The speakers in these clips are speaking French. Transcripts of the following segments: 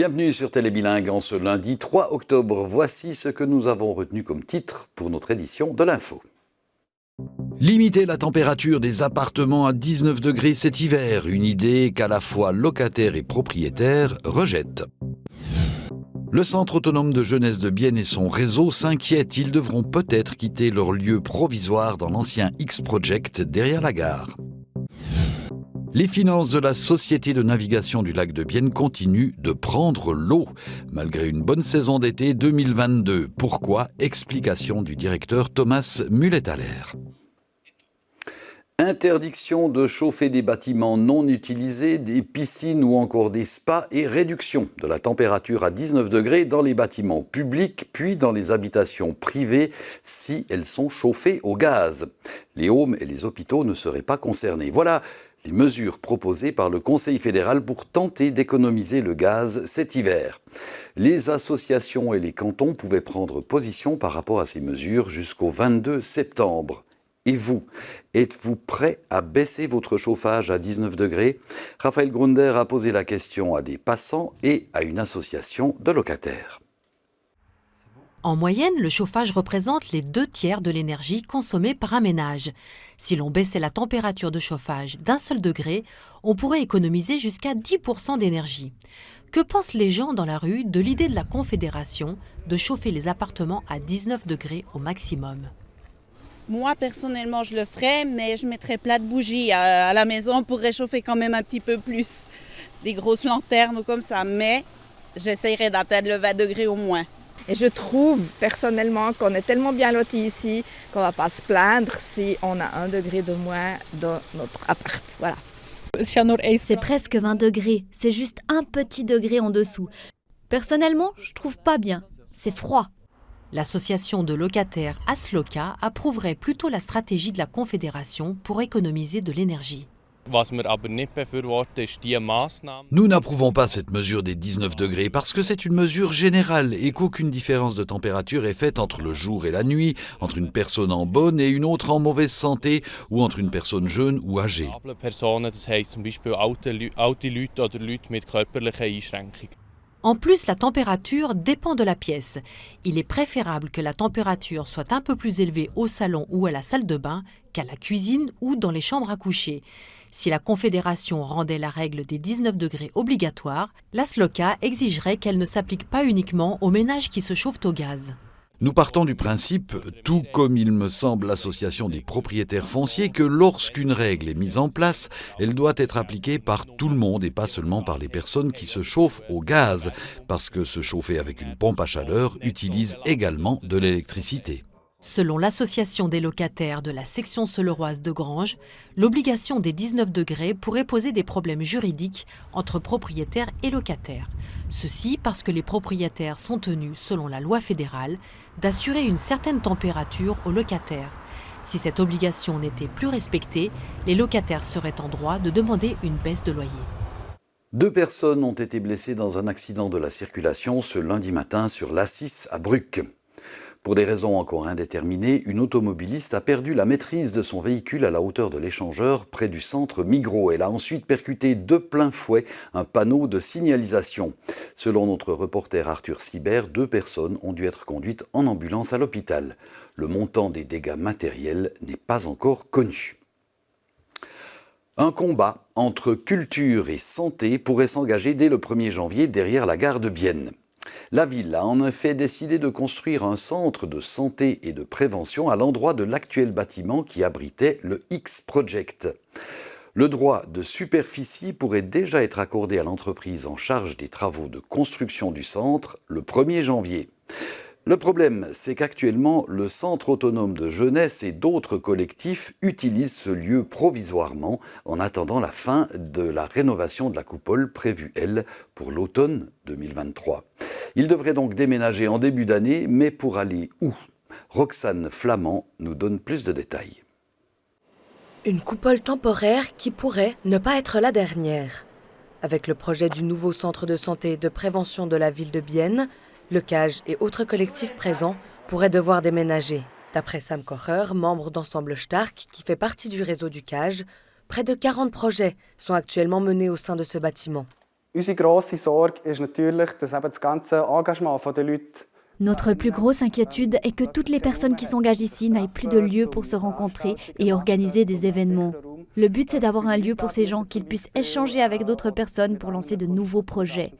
Bienvenue sur Télébilingue en ce lundi 3 octobre. Voici ce que nous avons retenu comme titre pour notre édition de l'info. Limiter la température des appartements à 19 degrés cet hiver, une idée qu'à la fois locataires et propriétaires rejettent. Le centre autonome de jeunesse de Bienne et son réseau s'inquiètent. Ils devront peut-être quitter leur lieu provisoire dans l'ancien X-Project derrière la gare. Les finances de la Société de navigation du lac de Bienne continuent de prendre l'eau, malgré une bonne saison d'été 2022. Pourquoi? Explication du directeur Thomas Mulet-Allaire. Interdiction de chauffer des bâtiments non utilisés, des piscines ou encore des spas et réduction de la température à 19 degrés dans les bâtiments publics puis dans les habitations privées si elles sont chauffées au gaz. Les homes et les hôpitaux ne seraient pas concernés. Voilà les mesures proposées par le Conseil fédéral pour tenter d'économiser le gaz cet hiver. Les associations et les cantons pouvaient prendre position par rapport à ces mesures jusqu'au 22 septembre. Et vous, êtes-vous prêt à baisser votre chauffage à 19 degrés? Raphaël Grunder a posé la question à des passants et à une association de locataires. En moyenne, le chauffage représente les 2/3 de l'énergie consommée par un ménage. Si l'on baissait la température de chauffage d'un seul degré, on pourrait économiser jusqu'à 10% d'énergie. Que pensent les gens dans la rue de l'idée de la Confédération de chauffer les appartements à 19 degrés au maximum? Moi, personnellement, je le ferais, mais je mettrais plein de bougies à la maison pour réchauffer quand même un petit peu plus. Des grosses lanternes ou comme ça, mais j'essayerais d'atteindre le 20 degrés au moins. Et je trouve personnellement qu'on est tellement bien lotis ici qu'on ne va pas se plaindre si on a 1 degré de moins dans notre appart. Voilà. C'est presque 20 degrés, c'est juste un petit degré en dessous. Personnellement, je trouve pas bien, c'est froid. L'association de locataires Asloca approuverait plutôt la stratégie de la Confédération pour économiser de l'énergie. Nous n'approuvons pas cette mesure des 19 degrés parce que c'est une mesure générale et qu'aucune différence de température est faite entre le jour et la nuit, entre une personne en bonne et une autre en mauvaise santé ou entre une personne jeune ou âgée. En plus, la température dépend de la pièce. Il est préférable que la température soit un peu plus élevée au salon ou à la salle de bain qu'à la cuisine ou dans les chambres à coucher. Si la Confédération rendait la règle des 19 degrés obligatoire, l'Asloca exigerait qu'elle ne s'applique pas uniquement aux ménages qui se chauffent au gaz. Nous partons du principe, tout comme il me semble l'association des propriétaires fonciers, que lorsqu'une règle est mise en place, elle doit être appliquée par tout le monde et pas seulement par les personnes qui se chauffent au gaz, parce que se chauffer avec une pompe à chaleur utilise également de l'électricité. Selon l'association des locataires de la section seleroise de Granges, l'obligation des 19 degrés pourrait poser des problèmes juridiques entre propriétaires et locataires. Ceci parce que les propriétaires sont tenus, selon la loi fédérale, d'assurer une certaine température aux locataires. Si cette obligation n'était plus respectée, les locataires seraient en droit de demander une baisse de loyer. 2 personnes ont été blessées dans un accident de la circulation ce lundi matin sur l'A6 à Bruck. Pour des raisons encore indéterminées, une automobiliste a perdu la maîtrise de son véhicule à la hauteur de l'échangeur près du centre Migros. Elle a ensuite percuté de plein fouet un panneau de signalisation. Selon notre reporter Arthur Sibert, 2 personnes ont dû être conduites en ambulance à l'hôpital. Le montant des dégâts matériels n'est pas encore connu. Un combat entre culture et santé pourrait s'engager dès le 1er janvier derrière la gare de Bienne. La ville a en effet décidé de construire un centre de santé et de prévention à l'endroit de l'actuel bâtiment qui abritait le X-Project. Le droit de superficie pourrait déjà être accordé à l'entreprise en charge des travaux de construction du centre le 1er janvier. Le problème, c'est qu'actuellement, le Centre autonome de jeunesse et d'autres collectifs utilisent ce lieu provisoirement en attendant la fin de la rénovation de la coupole prévue, elle, pour l'automne 2023. Ils devraient donc déménager en début d'année, mais pour aller où? Roxane Flamand nous donne plus de détails. Une coupole temporaire qui pourrait ne pas être la dernière. Avec le projet du nouveau centre de santé et de prévention de la ville de Bienne, le CAGE et autres collectifs présents pourraient devoir déménager. D'après Sam Kocher, membre d'Ensemble Stark, qui fait partie du réseau du CAGE, près de 40 projets sont actuellement menés au sein de ce bâtiment. Unsere grosse Sorge ist natürlich, dass eben das ganze Engagement der Leute. Notre plus grosse inquiétude est que toutes les personnes qui s'engagent ici n'aient plus de lieu pour se rencontrer et organiser des événements. Le but, c'est d'avoir un lieu pour ces gens, qu'ils puissent échanger avec d'autres personnes pour lancer de nouveaux projets.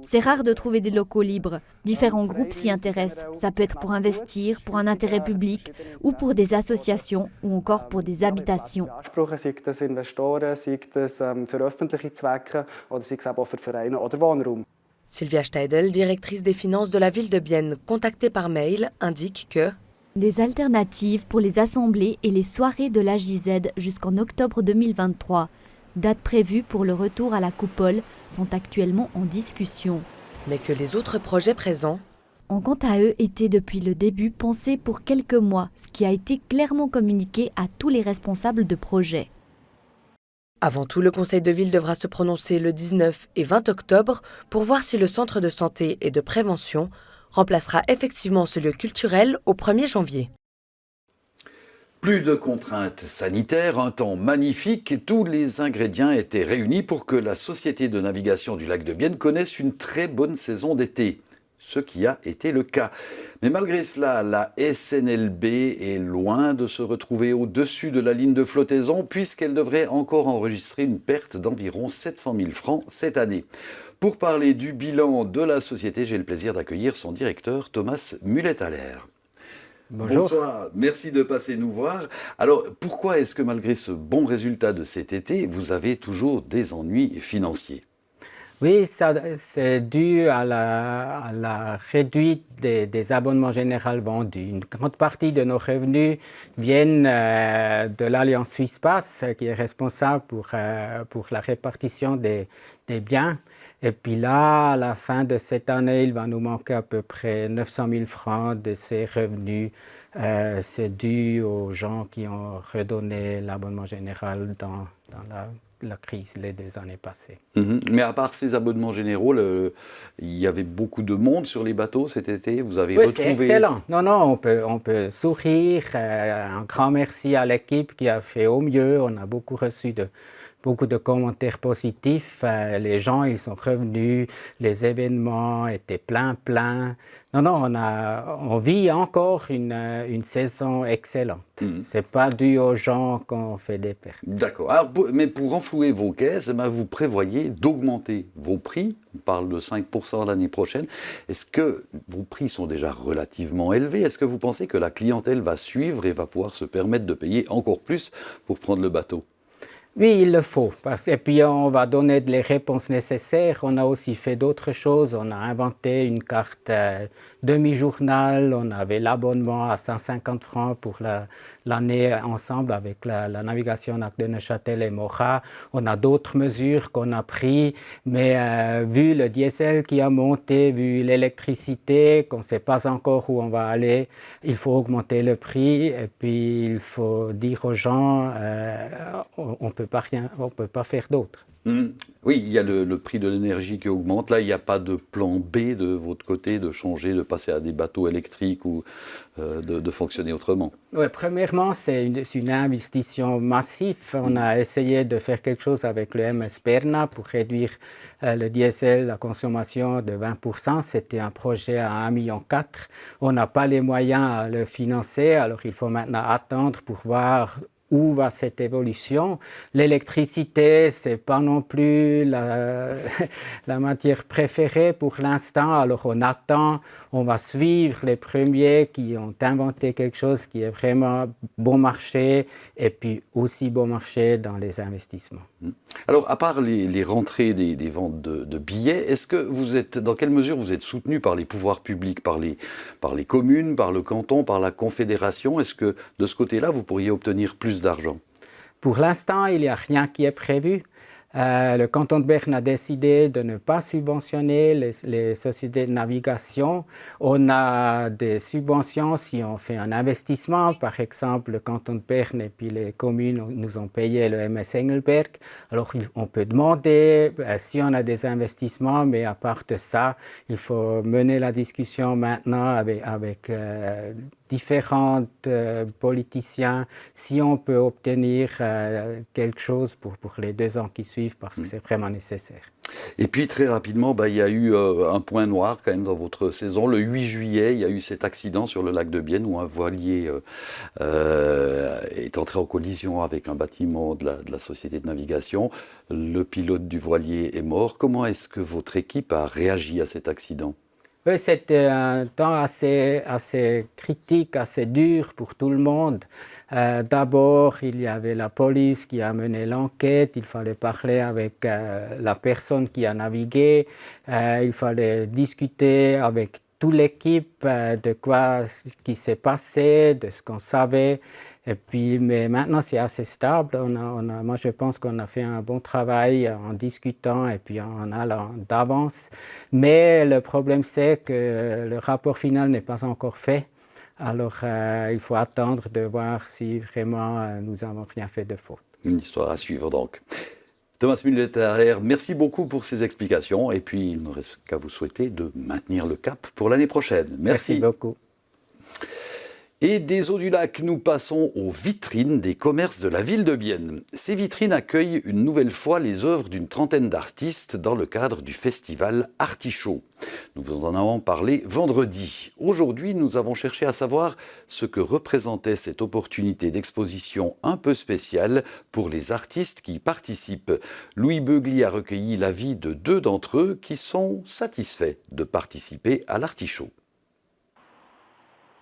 C'est rare de trouver des locaux libres. Différents groupes s'y intéressent. Ça peut être pour investir, pour un intérêt public ou pour des associations ou encore pour des habitations. Sei das Investoren, sei das für öffentliche Zwecke oder sei es auch für Vereine oder Wohnraum. Sylvia Steidel, directrice des finances de la ville de Bienne, contactée par mail, indique que des alternatives pour les assemblées et les soirées de l'AJZ jusqu'en octobre 2023. Date prévue pour le retour à la coupole sont actuellement en discussion. Mais que les autres projets présents ont quant à eux été depuis le début pensés pour quelques mois, ce qui a été clairement communiqué à tous les responsables de projets. Avant tout, le Conseil de ville devra se prononcer le 19 et 20 octobre pour voir si le centre de santé et de prévention remplacera effectivement ce lieu culturel au 1er janvier. Plus de contraintes sanitaires, un temps magnifique, et tous les ingrédients étaient réunis pour que la Société de navigation du lac de Bienne connaisse une très bonne saison d'été. Ce qui a été le cas. Mais malgré cela, la SNLB est loin de se retrouver au-dessus de la ligne de flottaison puisqu'elle devrait encore enregistrer une perte d'environ 700 000 francs cette année. Pour parler du bilan de la société, j'ai le plaisir d'accueillir son directeur Thomas Mullet-Allaire. Bonjour. Bonsoir, merci de passer nous voir. Alors, pourquoi est-ce que malgré ce bon résultat de cet été, vous avez toujours des ennuis financiers ? Oui, ça, c'est dû à la réduite des abonnements généraux vendus. Une grande partie de nos revenus viennent de l'Alliance Suisse Pass, qui est responsable pour la répartition des biens. Et puis là, à la fin de cette année, il va nous manquer à peu près 900 000 francs de ces revenus. C'est dû aux gens qui ont redonné l'abonnement général dans la crise les 2 années passées. Mais à part ces abonnements généraux, il y avait beaucoup de monde sur les bateaux cet été. Vous avez oui, retrouvé... c'est excellent. Non, on peut sourire. Un grand merci à l'équipe qui a fait au mieux. On a reçu beaucoup de commentaires positifs. Les gens, ils sont revenus. Les événements étaient pleins. Non, on vit encore une saison excellente. C'est pas dû aux gens qu'on fait des pertes. D'accord. Alors, mais pour renflouer vos caisses, vous prévoyez d'augmenter vos prix. On parle de 5% l'année prochaine. Est-ce que vos prix sont déjà relativement élevés? Est-ce que vous pensez que la clientèle va suivre et va pouvoir se permettre de payer encore plus pour prendre le bateau? Oui, il le faut. Et puis, on va donner les réponses nécessaires. On a aussi fait d'autres choses. On a inventé une carte demi-journal. On avait l'abonnement à 150 francs pour l'année ensemble avec la navigation Lac de Neuchâtel et Morat. On a d'autres mesures qu'on a prises. Mais vu le diesel qui a monté, vu l'électricité, qu'on ne sait pas encore où on va aller, il faut augmenter le prix. Et puis, il faut dire aux gens, on peut pas faire d'autre. Oui, il y a le prix de l'énergie qui augmente. Là, il n'y a pas de plan B de votre côté, de changer, de passer à des bateaux électriques ou de fonctionner autrement. Oui, premièrement, c'est une investition massive. On a essayé de faire quelque chose avec le MS Berna pour réduire le diesel, la consommation de 20%. C'était un projet à 1,4 million. On n'a pas les moyens à le financer, alors il faut maintenant attendre pour voir où va cette évolution. L'électricité, ce n'est pas non plus la matière préférée pour l'instant. Alors on attend, on va suivre les premiers qui ont inventé quelque chose qui est vraiment bon marché et puis aussi bon marché dans les investissements. Alors, à part les rentrées des ventes de billets, dans quelle mesure vous êtes soutenu par les pouvoirs publics, par les communes, par le canton, par la confédération? Est-ce que de ce côté-là, vous pourriez obtenir plus d'argent? Pour l'instant, il n'y a rien qui est prévu. Le canton de Berne a décidé de ne pas subventionner les sociétés de navigation. On a des subventions si on fait un investissement. Par exemple, le canton de Berne et puis les communes nous ont payé le MS Engelberg. Alors, on peut demander si on a des investissements, mais à part de ça, il faut mener la discussion maintenant avec différents politiciens, si on peut obtenir quelque chose pour les 2 ans qui suivent, parce que c'est vraiment nécessaire. Et puis très rapidement, il y a eu un point noir quand même dans votre saison. Le 8 juillet, il y a eu cet accident sur le lac de Bienne où un voilier est entré en collision avec un bâtiment de la société de navigation. Le pilote du voilier est mort. Comment est-ce que votre équipe a réagi à cet accident ? Oui, c'était un temps assez critique, assez dur pour tout le monde. D'abord, il y avait la police qui a mené l'enquête, il fallait parler avec la personne qui a navigué, il fallait discuter avec toute l'équipe de ce qui s'est passé, de ce qu'on savait. Et puis, mais maintenant, c'est assez stable. Moi, je pense qu'on a fait un bon travail en discutant et puis en allant d'avance. Mais le problème, c'est que le rapport final n'est pas encore fait. Alors, il faut attendre de voir si vraiment nous n'avons rien fait de faute. Une histoire à suivre donc. Thomas Müller-Thaler, merci beaucoup pour ces explications. Et puis, il ne reste qu'à vous souhaiter de maintenir le cap pour l'année prochaine. Merci beaucoup. Et des eaux du lac, nous passons aux vitrines des commerces de la ville de Bienne. Ces vitrines accueillent une nouvelle fois les œuvres d'une trentaine d'artistes dans le cadre du festival Artichaut. Nous vous en avons parlé vendredi. Aujourd'hui, nous avons cherché à savoir ce que représentait cette opportunité d'exposition un peu spéciale pour les artistes qui y participent. Louis Beugli a recueilli l'avis de 2 d'entre eux qui sont satisfaits de participer à l'Artichaut.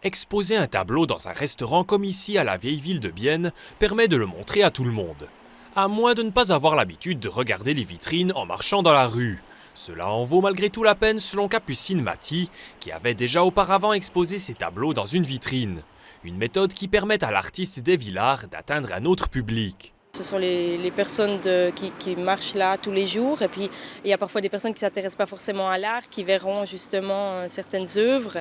Exposer un tableau dans un restaurant comme ici à la vieille ville de Bienne permet de le montrer à tout le monde. À moins de ne pas avoir l'habitude de regarder les vitrines en marchant dans la rue. Cela en vaut malgré tout la peine selon Capucine Maty, qui avait déjà auparavant exposé ses tableaux dans une vitrine. Une méthode qui permet à l'artiste des Villars d'atteindre un autre public. Ce sont les personnes qui marchent là tous les jours et puis il y a parfois des personnes qui ne s'intéressent pas forcément à l'art, qui verront justement certaines œuvres.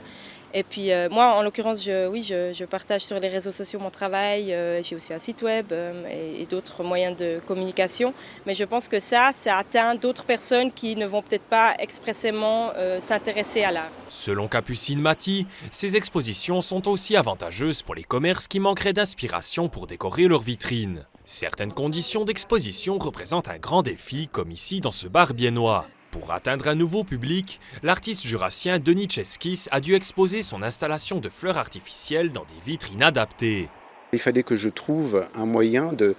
Et puis moi en l'occurrence, je partage sur les réseaux sociaux mon travail, j'ai aussi un site web et d'autres moyens de communication. Mais je pense que ça atteint d'autres personnes qui ne vont peut-être pas expressément s'intéresser à l'art. Selon Capucine Maty, ces expositions sont aussi avantageuses pour les commerces qui manqueraient d'inspiration pour décorer leurs vitrines. Certaines conditions d'exposition représentent un grand défi, comme ici dans ce bar biennois. Pour atteindre un nouveau public, l'artiste jurassien Denis Cheskis a dû exposer son installation de fleurs artificielles dans des vitrines adaptées. Il fallait que je trouve un moyen de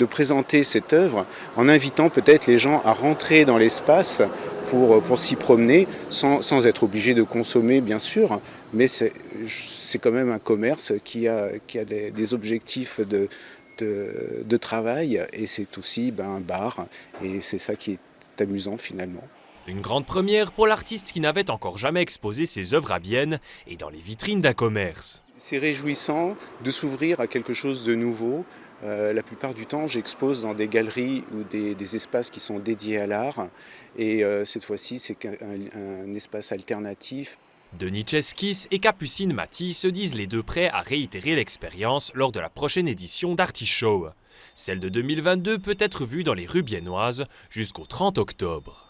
présenter cette œuvre en invitant peut-être les gens à rentrer dans l'espace pour s'y promener sans être obligé de consommer bien sûr, mais c'est quand même un commerce qui a des objectifs de travail et c'est aussi un bar et c'est ça qui est amusant finalement. Une grande première pour l'artiste qui n'avait encore jamais exposé ses œuvres à Bienne et dans les vitrines d'un commerce. C'est réjouissant de s'ouvrir à quelque chose de nouveau. La plupart du temps, j'expose dans des galeries ou des espaces qui sont dédiés à l'art. Et cette fois-ci, c'est un espace alternatif. Denis Cheskis et Capucine Maty se disent les deux prêts à réitérer l'expérience lors de la prochaine édition d'Artichaut. Celle de 2022 peut être vue dans les rues biennoises jusqu'au 30 octobre.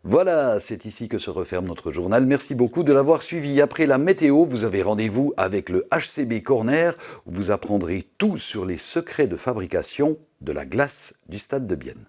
Voilà, c'est ici que se referme notre journal. Merci beaucoup de l'avoir suivi. Après la météo, vous avez rendez-vous avec le HCB Corner où vous apprendrez tout sur les secrets de fabrication de la glace du Stade de Bienne.